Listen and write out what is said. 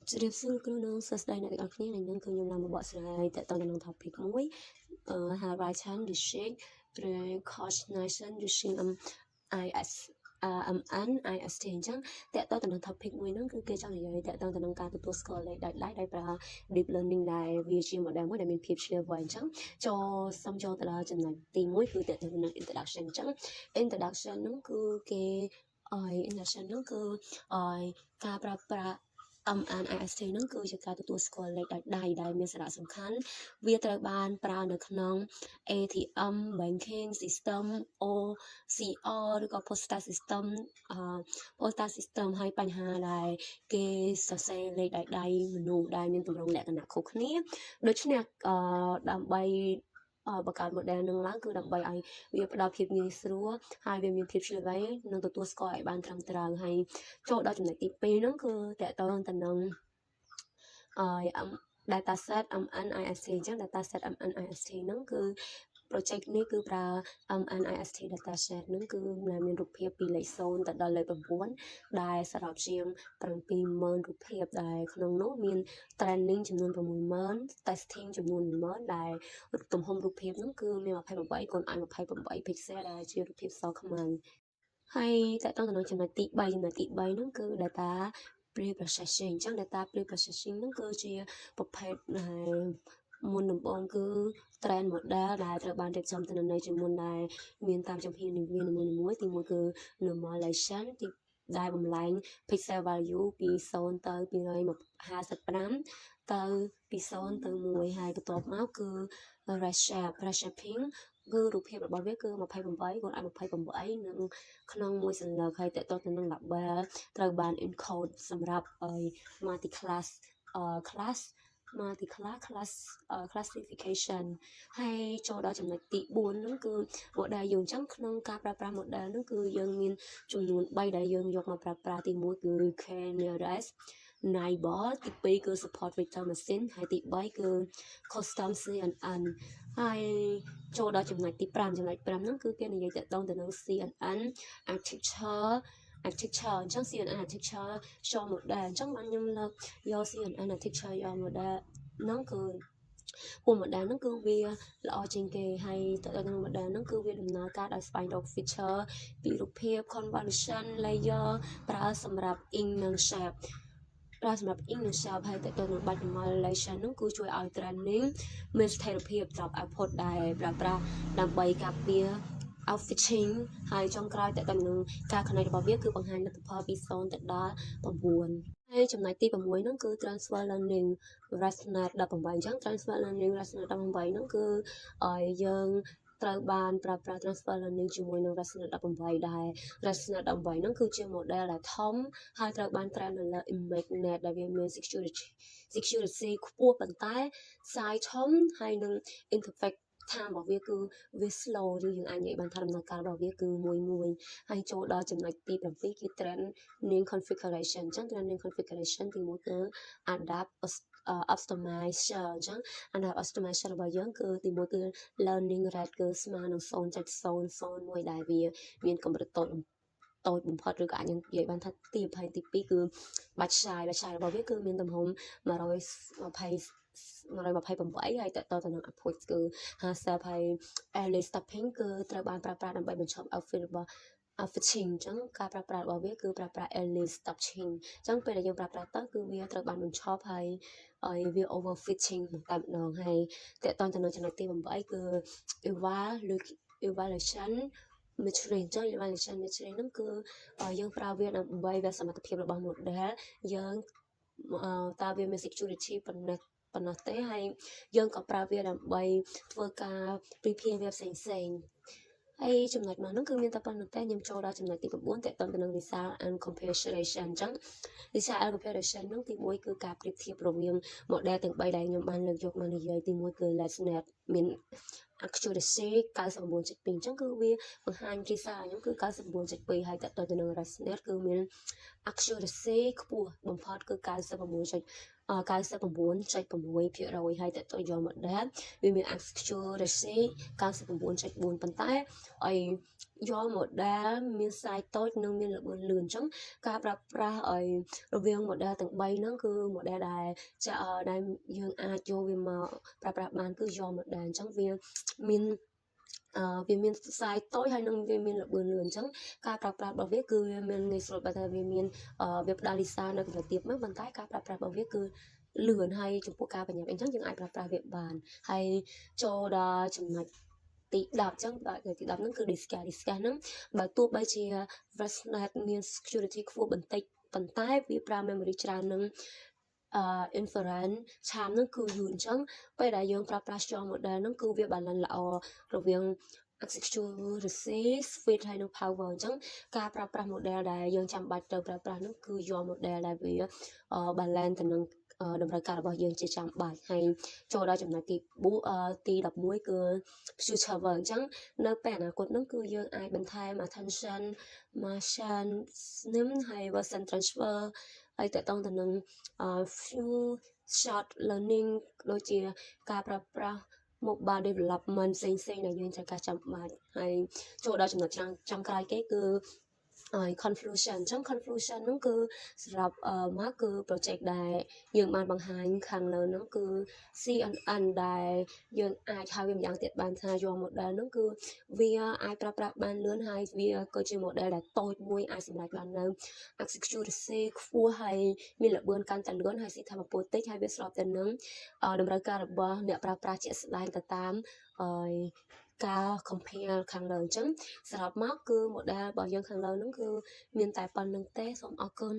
ជ្រាបសួរគ្រូនិងសួស្តីអ្នកទាំងអស់គ្នាថ្ងៃនេះគឺខ្ញុំឡើងមកបកស្រាយតើតើនឹង topic មួយHorizon District Recognization using IS MNIST អញ្ចឹងតើតើទៅនឹង topic មួយហ្នឹងគឺគេចង់និយាយតើតើទៅនឹងការទទួលស្គាល់លេខដោយប្រើ deep learning ដែលវាជា model មួយដែលមានភាពឈ្លាសវៃអញ្ចឹងសូមចូលទៅដល់ចំណុចទី1គឺតើទៅនឹង introduction អញ្ចឹង introduction ហ្នឹងគឺគេintroduction ហ្នឹងគឺការប្រើប្រាស់MNIST ហ្នឹងគឺជាការទទួលស្គាល់លេខដោយដៃដែលមានសារៈសំខាន់វាត្រូវបានប្រើនៅក្នុង ATM banking system OCR ឬក៏ postal system ហើយបញ្ហាដែលគេសរសេរលេខដោយដៃមនុស្សដែលមានទម្រង់លក្ខណៈខុសគ្នាដូច្នេះដើម្បីបង្កើត model នឹងឡើងគឺដើម្បីឲ្យវាផ្ដល់ភាពងាយស្រួលហើយវាមានភាពឆ្លាតវៃនិងទទួលស្គាល់ឲ្យបានត្រឹមត្រូវហើយចូលដល់ចំណុចទី2ហ្នឹងគឺតកតងទៅនឹងdataset MNIST អញ្ចឹង dataset MNIST ហ្នឹងគឺ project នេះគឺប្រើ MNIST dataset ហ្នឹងគឺមានរូបភាពពីលេខ0ទៅដល់លេខ9ដែលសរុបជាង 70000 រូបភាពដែលក្នុងនោះមាន training ចំនួន 60000 testing ចំនួន 10000ដែលទំហំរូបភាពហ្នឹងគឺមាន 28 គុណឲ្យ28 pixel ដែលជារូបភាពសខ្មៅហើយតើតើទៅនឹងចំណុចទី3ហ្នឹងគឺ data pre-processing អញ្ចឹង data pre-processing ហ្នឹងគឺជាប្រភេទមុនដំបូងគឺ train model ដែលត្រូវបានរៀបចំទិន្នន័យជាមុនដែលមានតាមចំហៀននីមួយៗទី1គឺ normalization ដែលបំលែង pixel value ពី0ទៅ255ទៅពី0ទៅ1ហើយបន្ទាប់មកគឺ reshaping គឺរូបភាពរបស់វាគឺ28គុណឲ្យ28និងក្នុងមួយសន្លឹកហើយតទៅនឹង label ត្រូវបាន encode សម្រាប់multi-class classification ហើយចូលដល់ចំណុចទី4ហ្នឹងគឺ model យើងអញ្ចឹងក្នុងការប្រើប្រាស់ model ហ្នឹងគឺយើងមានចំនួន3ដែលយើងយកមកប្រើប្រាស់ទី1គឺ k-nearest neighbor ទី2គឺ support vector machine ហើយទី3គឺ custom CNN ហើយចូលដល់ចំណុចទី5ហ្នឹងគឺគេនិយាយតទៅនឹង CNN architecture អញ្ចឹង CNN architecture show model អញ្ចឹងបានខ្ញុំលើកយក CNN architecture យក model ហ្នឹងគឺពួក model ហ្នឹងគឺវាល្អជាងគេហើយទៅដល់ model ហ្នឹងគឺវាដំណើរការដោយស្វែងរក feature ពីរូបភាព convolution layer ប្រើសម្រាប់ ink និង shape ហើយទៅនឹង Back-Normalization ហ្នឹងគឺជួយឲ្យ training មានស្ថិរភាពសម្រាប់ output ដែលប្រើប្រាស់ដើម្បីការពារ outfitting ហើយចុងក្រោយទៅនឹងការ connect របស់វាគឺបង្ហាញលទ្ធផលពី0ទៅដល់9ហើយចំណុចទី6ហ្នឹងគឺ transfer learning ResNet 18អញ្ចឹង transfer learning ResNet 18ហ្នឹងគឺយើងត្រូវបានប្រើប្រាស់ transfer learning ជាមួយនឹង ResNet 18ដែល ResNet 18ហ្នឹងគឺជា model ដែលធំហើយត្រូវបាន train នៅលើ ImageNet ដែលវាមាន security ខ្ពស់ប៉ុន្តែ size ធំហើយនឹង interface time របស់វាគឺវា slow យើងអាចនិយាយបានថាដំណើរការរបស់វាគឺមួយហើយចូលដល់ចំណុចទី7គឺ training configuration អញ្ចឹង training configuration ទី1គឺ adapt optimizer អញ្ចឹង adapt optimizer របស់យើងគឺទី1គឺ learning rate គឺស្មើនឹង 0.001 ដែលវាមានកម្រិតតូចបំផុតឬក៏អាចនិយាយបានថាទី2គឺ batch size របស់វាគឺមានទំហំ128ហើយតទៅនឹង output គឺ50ហើយ early stopping គឺត្រូវបានប្រើប្រាស់ដើម្បីបញ្ឈប់ outfit របស់ outfitting អញ្ចឹងការប្រើប្រាស់របស់វាគឺប្រើប្រាស់ early stopping អញ្ចឹងពេលដែលយើងប្រើប្រាស់ទៅគឺវាត្រូវបានបញ្ឈប់ហើយវា overfitting តែម្ដងហើយតទៅនឹងចំណុចទី8គឺ evaluation metering អញ្ចឹង evaluation metering ហ្នឹងគឺយើងប្រើវាដើម្បីវាសមត្ថភាពរបស់ model យើងតើវាមាន security ប៉ុណ្ណោះទេហើយយើងក៏ប្រើវាដើម្បីធ្វើការពិភាក្សាផ្សេងហើយចំណុចមកហ្នឹងគឺមានតែប៉ុណ្្នឹងតែខ្ញុំចូលដល់ចំណុចទី9តទៅនឹង result and comparison អញ្ចឹង result and comparison ហ្នឹងទី1គឺការប្រៀបធៀបរវាង model ទាំង3ដែលខ្ញុំបានលើកយកមកនិយាយទី1គឺ LensNet មាន accuracy 99.2 អញ្ចឹងគឺវាបង្ហាញ result ខ្ញុំគឺ 99.2 ហើយតទៅនឹង ResNet គឺមាន accuracy ខ្ពស់បំផុតគឺ 99.6% ហើយតទៅយក model វាមាន accuracy 99.4 ប៉ុន្តែ យក model មាន size តូចនិងមានល្បឿនលឿនអញ្ចឹងការប្រើប្រាស់ឲ្យរវាង model ទាំង3ហ្នឹងគឺ model ដែលដែលយើងអាចយកវាមកប្រើប្រាស់បានគឺយក model អញ្ចឹងវាមានវាមាន size តូចហើយនឹងវាមានល្បឿនលឿនអញ្ចឹងការប្រើប្រាស់របស់វាគឺវាមានងាយស្រួលបើថាវាមានវាផ្ដល់លីសានៅកម្រិតទាបមកប៉ុន្តែការប្រើប្រាស់របស់វាគឺលឿនហើយចំពោះការប្រញាប់អញ្ចឹងយើងអាចប្រើប្រាស់វាបានហើយចូលដល់ចំណុចទី10អញ្ចឹងដល់ទី10ហ្នឹងគឺ discard ហ្នឹងបើទោះបីជា Fastnet មាន security ខ្ពស់បន្តិចប៉ុន្តែវាប្រើ memory ច្រើននឹងinfrared ឆាមហ្នឹងគឺយូរអញ្ចឹងពេលដែលយើងប្រើប្រាស់ strong model ហ្នឹងគឺវា balance ល្អរវាង accuracy speed ហើយនិង power អញ្ចឹងការប្រើប្រាស់ model ដែលយើងចាំបាច់ត្រូវប្រើប្រាស់ហ្នឹងគឺយក model ដែលវា balance ទៅនឹងតម្រូវការរបស់យើងជាចាំបាច់ហើយចូលដល់ចំណុចទី11គឺ future work អញ្ចឹងនៅពេលអនាគតហ្នឹងគឺយើងអាចបន្ថែម attention machine nim ហើយ version transfer ហើយតកតងទៅនឹងfew short learning ដូចជាការប្រើប្រាស់ mobile development ផ្សេងៗដែលយើងត្រូវការចាំបាច់ហើយចូលដល់ចំណុចចុងក្រោយគេគឺconclusion អញ្ចឹង conclusion ហ្នឹងគឺសម្រាប់មកគឺ project ដែលយើងបានបង្ហាញខាងលើហ្នឹងគឺ CNN ដែលយើងអាចហៅវាម្យ៉ាងទៀតបានថាយក model ហ្នឹងគឺវាអាចប្រើប្រាស់បានលឿនហើយវាក៏ជា model ដែលតូចមួយអាចសម្រេចបាននៅ accuracy ខ្ពស់ហើយមានល្បឿនកាន់តែលឿនហើយស៊ីថាមពលតិចហើយវាស្របទៅនឹងតម្រូវការរបស់អ្នកប្រើប្រាស់ជាក់ស្ដែងទៅតាមការ compare ខាងលើអញ្ចឹងសរុបមកគឺ model របស់យើងខាងលើហ្នឹងគឺមានតែប៉ុណ្្នឹងទេសូមអរគុណ